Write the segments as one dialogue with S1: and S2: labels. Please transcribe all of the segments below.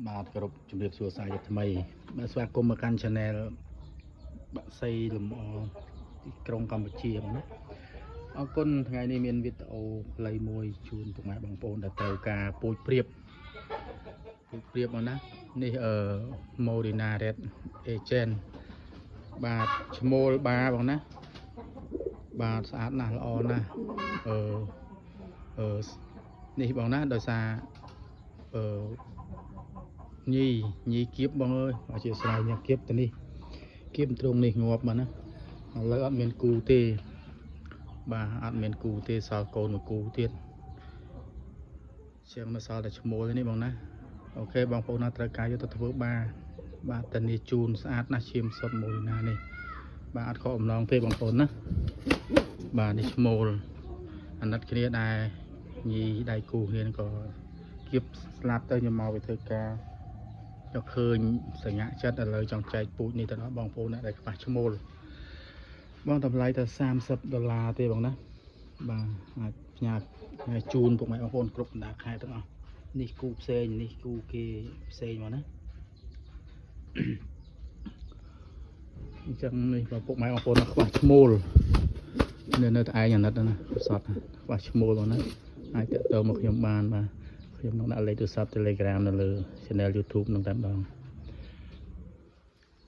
S1: បាទគោរពជំរាបសួរសាជាថ្មីបាទស្វាគមន៍មកកាន់ Channel បាក់សីលំអទីក្រុងកម្ពុជាបងណាអរគុណថ្ងៃនេះមានវីដេអូខ្លីមួយជូនពុកម៉ែបងប្អូនដែលត្រូវការពូជព្រាបបងណានេះMorina Red Agent បាទឈ្មោលបាបងណាបាទស្អាតណាស់ល្អណាស់នេះបងណាដោយសារញីគៀបបងអើយអធិស្ឋានញ៉ាំគៀបទៅនេះគៀបត្រង់នេះងាប់មកណាឥឡូវអត់មានគូទេបាទអត់មានគូទេសល់កូនមួយគូទៀតជាងនៅសល់តែឈ្មោលនេះបងណាអូខេបងប្អូនណាត្រូវការយកទៅធ្វើបាទតានីជូនស្អាតណាស់ឈាមសុទ្ធមួយណានេះបាទអត់ខកអំឡងទេបងប្អូនណាបាទនេះឈ្មោលអាណិតគ្នាដែរញីដៃគូគ្នាក៏គៀបស្លាប់ទៅខ្ញុំមកទៅធ្វើការយកឃើញសញ្ញាចិត្តឥឡូវចង់ចែកពូជនេះទៅដល់បងប្អូនដែលខ្វះឈ្មោលបងតម្លៃតែ$30ទេបងណាបាទអាចផ្ញើជូនពុកម៉ែបងប្អូនគ្រប់បណ្ដាខេត្តទាំងអស់នេះគូផ្សេងនេះគូគេផ្សេងមកណាអញ្ចឹងនេះបងពុកម៉ែបងប្អូនខ្វះឈ្មោលនៅតែឯងអាណិតណាសតខ្វះឈ្មោលបងណាអាចតាក់ទងមកខ្ញុំបានបាទខ្ញុំនឹងដាក់លេខទូរស័ព្ទ Telegram នៅលើ Channel YouTube នឹងតែម្ដង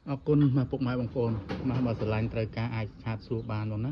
S1: អរគុណមកពុកម៉ែបងប្អូនមកស្រឡាញ់ត្រូវការអាចឆាតសួរបានបងណា